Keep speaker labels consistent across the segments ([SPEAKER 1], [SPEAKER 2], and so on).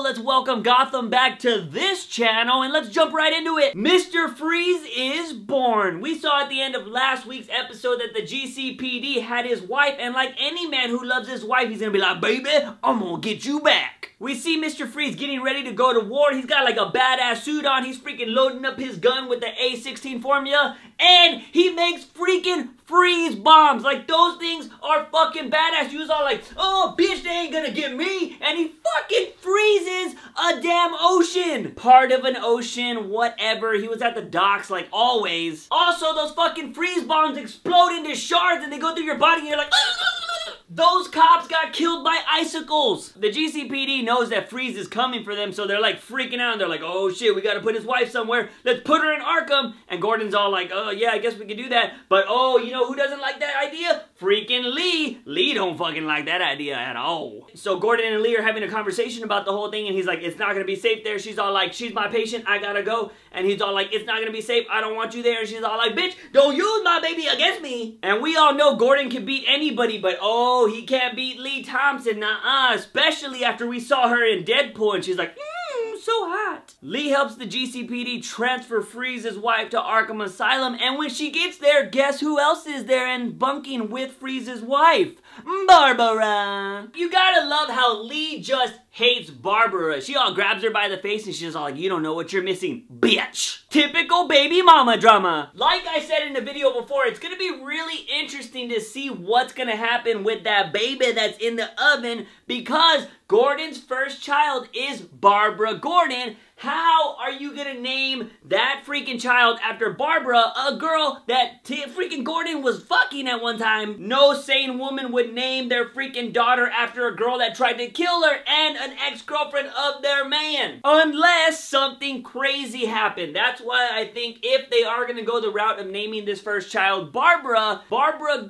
[SPEAKER 1] let's welcome Gotham back to this channel and let's jump right into it. Mr. Freeze is born. We saw at the end of last week's episode that the GCPD had his wife, and like any man who loves his wife, he's gonna be like, baby, I'm gonna get you back. We see Mr. Freeze getting ready to go to war. He's got like a badass suit on. He's freaking loading up his gun with the S2x13 formula, and he makes freaking freeze bombs. Like, those things are fucking badass. He was all like, oh, bitch, they ain't gonna get me. And he fucking freezes a damn ocean. Part of an ocean, whatever. He was at the docks like always. Also, those fucking freeze bombs explode into shards and they go through your body and you're like, those cops got killed by icicles. The GCPD knows that Freeze is coming for them, so they're like freaking out. And they're like, oh shit, we gotta put his wife somewhere. Let's put her in Arkham. And Gordon's all like, oh yeah, I guess we can do that. But oh, you know who doesn't like that idea? Freaking Lee. Lee don't fucking like that idea at all. So Gordon and Lee are having a conversation about the whole thing, and he's like, it's not gonna be safe there. She's all like, she's my patient, I gotta go. And he's all like, it's not gonna be safe, I don't want you there. And she's all like, bitch, don't use my baby against me. And we all know Gordon can beat anybody, but oh, he can't beat Lee Thompson, nuh-uh. Especially after we saw her in Deadpool, and she's like, so hot. Lee helps the GCPD transfer Freeze's wife to Arkham Asylum, and when she gets there, guess who else is there and bunking with Freeze's wife? Barbara. You gotta love how Lee just hates Barbara. She all grabs her by the face and she's all like, you don't know what you're missing, bitch. Typical baby mama drama. Like I said in the video before, it's gonna be really interesting to see what's gonna happen with that baby that's in the oven, because Gordon's first child is Barbara Gordon. How are you gonna name that freaking child after Barbara, a girl that freaking Gordon was fucking at one time? No sane woman would name their freaking daughter after a girl that tried to kill her and an ex-girlfriend of their man. Unless something crazy happened. That's why I think if they are gonna go the route of naming this first child Barbara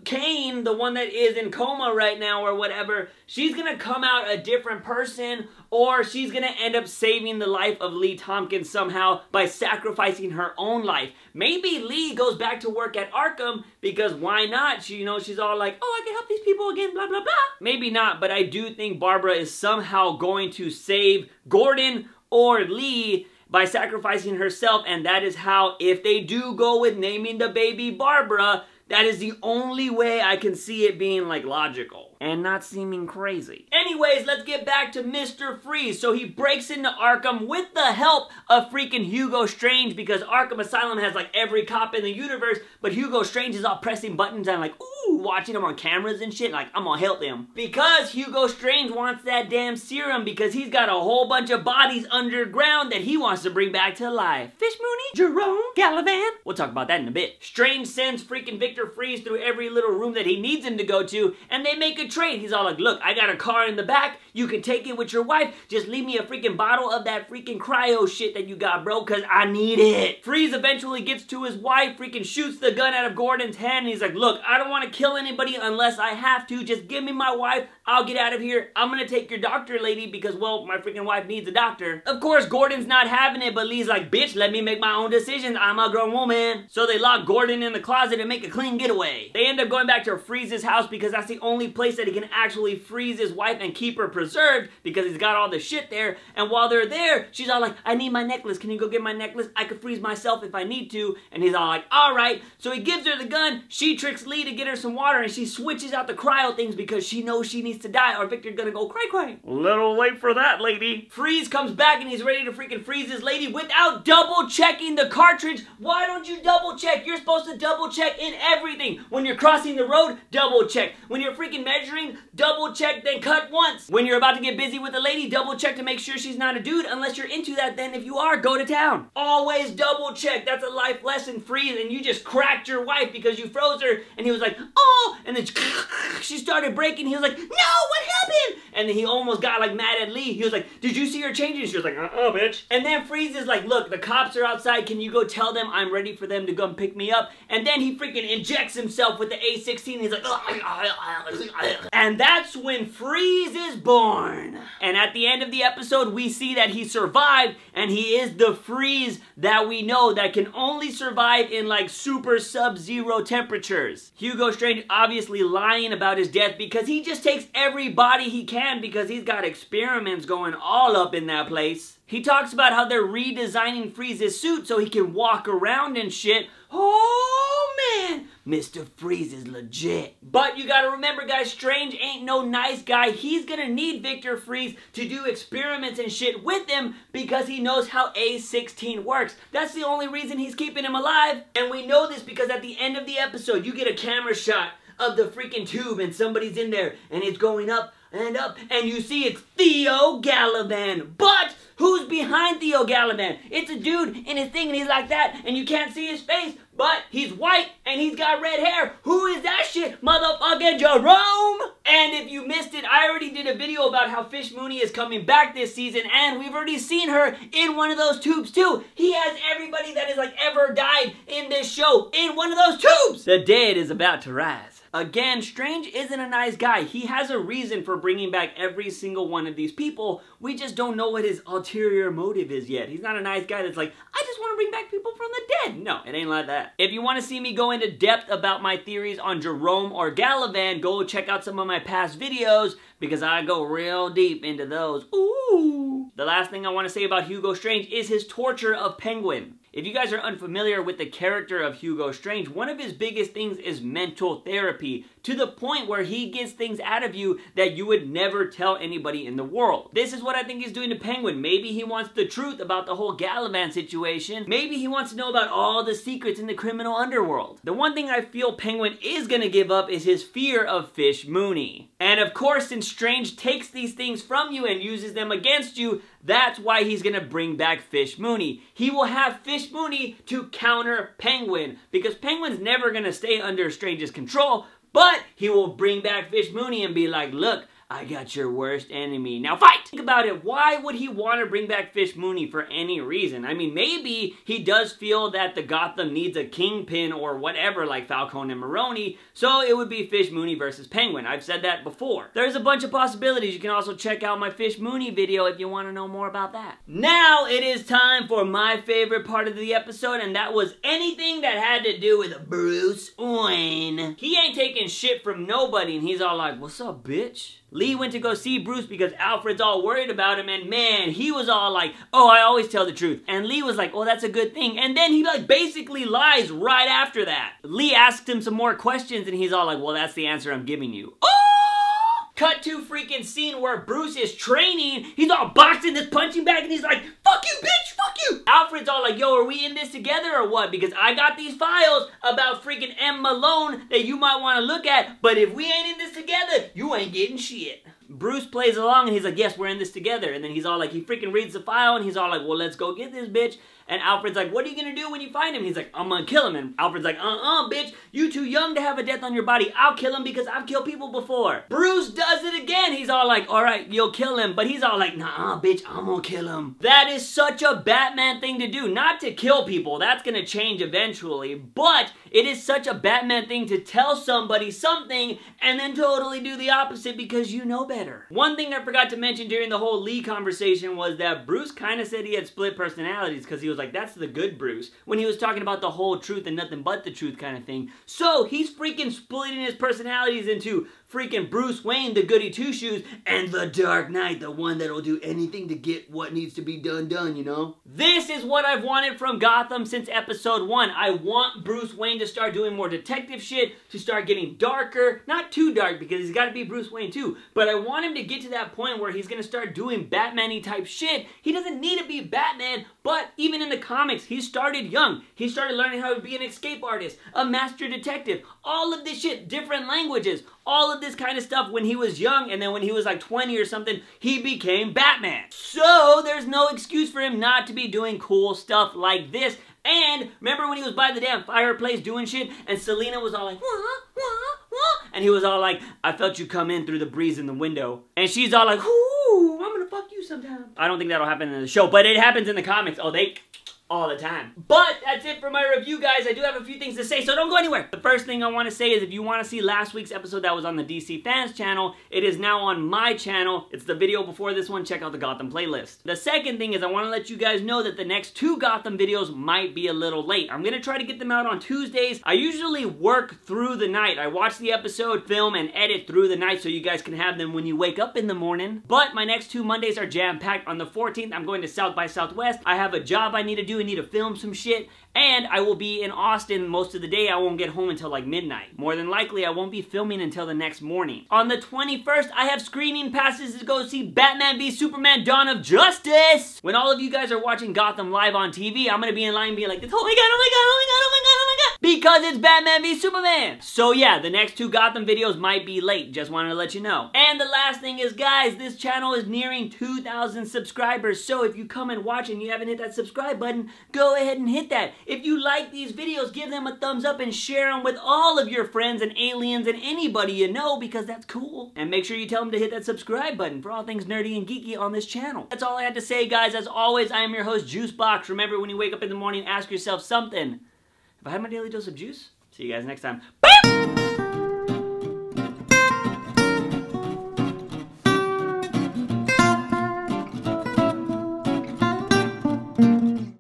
[SPEAKER 1] Kane, the one that is in coma right now or whatever, she's gonna come out a different person, or she's gonna end up saving the life of Lee Tompkins somehow by sacrificing her own life. Maybe Lee goes back to work at Arkham, because why not? She, you know, she's all like, oh, I can help these people again, blah, blah, blah. Maybe not, but I do think Barbara is somehow going to save Gordon or Lee by sacrificing herself, and that is how, if they do go with naming the baby Barbara, that is the only way I can see it being like logical and not seeming crazy. Anyways, let's get back to Mr. Freeze. So he breaks into Arkham with the help of freaking Hugo Strange, because Arkham Asylum has like every cop in the universe, but Hugo Strange is all pressing buttons and like, ooh, watching them on cameras and shit, like, I'm gonna help him. Because Hugo Strange wants that damn serum, because he's got a whole bunch of bodies underground that he wants to bring back to life. Fish Mooney, Jerome, Galavan. We'll talk about that in a bit. Strange sends freaking Victor Freeze through every little room that he needs him to go to, and they make a trade. He's all like, look, I got a car in the back, you can take it with your wife, just leave me a freaking bottle of that freaking cryo shit that you got, bro, because I need it. Freeze eventually gets to his wife, freaking shoots the gun out of Gordon's hand, and he's like, look, I don't want to kill anybody unless I have to, just give me my wife, I'll get out of here, I'm gonna take your doctor, lady, because, well, my freaking wife needs a doctor. Of course, Gordon's not having it, but Lee's like, bitch, let me make my own decisions, I'm a grown woman. So they lock Gordon in the closet and make a clean getaway. They end up going back to Freeze's house, because that's the only place that he can actually freeze his wife and keep her preserved, because he's got all the shit there. And while they're there, she's all like, I need my necklace, can you go get my necklace? I could freeze myself if I need to. And he's all like, alright. So he gives her the gun, she tricks Lee to get her some water, and she switches out the cryo things because she knows she needs to die or Victor's gonna go cray cray. A little late for that, lady. Freeze comes back and he's ready to freaking freeze his lady without double checking the cartridge. Why don't you double check? You're supposed to double check in everything. When you're crossing the road, double check. When you're freaking measuring, double check, then cut once. When you're about to get busy with a lady, double check to make sure she's not a dude, unless you're into that. Then if you are, go to town. Always double check. That's a life lesson, Freeze. And you just cracked your wife because you froze her, and he was like, oh, and then she started breaking. He was like, no, what happened? And then he almost got like mad at Lee. He was like, did you see her changing? She was like, bitch. And then Freeze is like, look, the cops are outside, can you go tell them I'm ready for them to come pick me up? And then he freaking injects himself with the S2x13. He's like, and that's when Freeze is born. And at the end of the episode, we see that he survived, and he is the Freeze that we know that can only survive in like super sub-zero temperatures. Hugo Strange obviously lying about his death because he just takes every body he can because he's got experiments going all up in that place. He talks about how they're redesigning Freeze's suit so he can walk around and shit. Oh man, Mr. Freeze is legit. But you gotta remember guys, Strange ain't no nice guy. He's gonna need Victor Freeze to do experiments and shit with him because he knows how A16 works. That's the only reason he's keeping him alive. And we know this because at the end of the episode, you get a camera shot of the freaking tube and somebody's in there and it's going up and up and you see it's Theo Galavan. But who's behind Theo Galavan? It's a dude in his thing and he's like that and you can't see his face, but he's white and he's got red hair. Who is that shit? Motherfucking Jerome! And if you missed it, I already did a video about how Fish Mooney is coming back this season and we've already seen her in one of those tubes too. He has everybody that has like ever died in this show in one of those tubes. The dead is about to rise. Again, Strange isn't a nice guy. He has a reason for bringing back every single one of these people. We just don't know what his ulterior motive is yet. He's not a nice guy that's like, I just want to bring back people from the dead. No, it ain't like that. If you want to see me go into depth about my theories on Jerome or Galavan, go check out some of my past videos because I go real deep into those. Ooh. The last thing I want to say about Hugo Strange is his torture of Penguin. If you guys are unfamiliar with the character of Hugo Strange, one of his biggest things is mental therapy, to the point where he gets things out of you that you would never tell anybody in the world. This is what I think he's doing to Penguin. Maybe he wants the truth about the whole Galavan situation. Maybe he wants to know about all the secrets in the criminal underworld. The one thing I feel Penguin is gonna give up is his fear of Fish Mooney. And of course, since Strange takes these things from you and uses them against you, that's why he's gonna bring back Fish Mooney. He will have Fish Mooney to counter Penguin, because Penguin's never gonna stay under Strange's control, but he will bring back Fish Mooney and be like, look, I got your worst enemy. Now fight! Think about it. Why would he want to bring back Fish Mooney for any reason? I mean, maybe he does feel that the Gotham needs a kingpin or whatever like Falcone and Maroni, so it would be Fish Mooney versus Penguin. I've said that before. There's a bunch of possibilities. You can also check out my Fish Mooney video if you want to know more about that. Now it is time for my favorite part of the episode, and that was anything that had to do with Bruce Wayne. He ain't taking shit from nobody, and he's all like, what's up, bitch? Lee went to go see Bruce because Alfred's all worried about him, and man, he was all like, oh, I always tell the truth. And Lee was like, oh, that's a good thing. And then he like basically lies right after that. Lee asked him some more questions and he's all like, well, that's the answer I'm giving you. Oh! Cut to freaking scene where Bruce is training. He's all boxing this punching bag and he's like, fuck you, bitch, fuck you. Alfred's all like, yo, are we in this together or what? Because I got these files about freaking M. Malone that you might want to look at, but if we ain't in this together, you ain't getting shit. Bruce plays along and he's like, yes, we're in this together. And then he's all like, he freaking reads the file and he's all like, well, let's go get this bitch. And Alfred's like, what are you gonna do when you find him? He's like, I'm gonna kill him. And Alfred's like, bitch, you too young to have a death on your body. I'll kill him because I've killed people before. Bruce does it again. He's all like, all right, you'll kill him. But he's all like, nah, bitch, I'm gonna kill him. That is such a Batman thing to do. Not to kill people. That's gonna change eventually. But it is such a Batman thing to tell somebody something and then totally do the opposite because you know better. One thing I forgot to mention during the whole Lee conversation was that Bruce kind of said he had split personalities because he was like, that's the good Bruce, when he was talking about the whole truth and nothing but the truth kind of thing. So he's freaking splitting his personalities into freaking Bruce Wayne, the goody two-shoes, and the Dark Knight, the one that'll do anything to get what needs to be done, you know? This is what I've wanted from Gotham since episode 1. I want Bruce Wayne to start doing more detective shit, to start getting darker. Not too dark, because he's got to be Bruce Wayne too, but I want him to get to that point where he's going to start doing Batman-y type shit. He doesn't need to be Batman, but even in the comics, he started young. He started learning how to be an escape artist, a master detective, all of this shit, different languages, all of this kind of stuff when he was young, and then when he was like 20 or something, he became Batman. So there's no excuse for him not to be doing cool stuff like this. And remember when he was by the damn fireplace doing shit, and Selena was all like, wah, wah, wah, and he was all like, I felt you come in through the breeze in the window. And she's all like, ooh, I'm gonna fuck you sometime. I don't think that'll happen in the show, but it happens in the comics. Oh, all the time. But that's it for my review, guys. I do have a few things to say, so don't go anywhere. The first thing I want to say is if you want to see last week's episode that was on the DC Fans channel, it is now on my channel. It's the video before this one. Check out the Gotham playlist. The second thing is I want to let you guys know that the next 2 Gotham videos might be a little late. I'm going to try to get them out on Tuesdays. I usually work through the night. I watch the episode, film, and edit through the night so you guys can have them when you wake up in the morning. But my next 2 Mondays are jam-packed. On the 14th, I'm going to South by Southwest. I have a job I need to do. I need to film some shit, and I will be in Austin most of the day. I won't get home until like midnight. More than likely, I won't be filming until the next morning. On the 21st, I have screening passes to go see Batman v Superman: Dawn of Justice. When all of you guys are watching Gotham live on TV, I'm gonna be in line being like, oh my god, oh my god, oh my god, oh my god, oh my god, because it's Batman v Superman. So yeah, the next 2 Gotham videos might be late. Just wanted to let you know. And the last thing is, guys, this channel is nearing 2,000 subscribers. So if you come and watch and you haven't hit that subscribe button, go ahead and hit that. If you like these videos, give them a thumbs up and share them with all of your friends and aliens and anybody you know, because that's cool. And make sure you tell them to hit that subscribe button for all things nerdy and geeky on this channel. That's all I had to say, guys. As always, I am your host, JUICEbox. Remember, when you wake up in the morning, ask yourself something. Have I had my daily dose of juice? See you guys next time. Bye!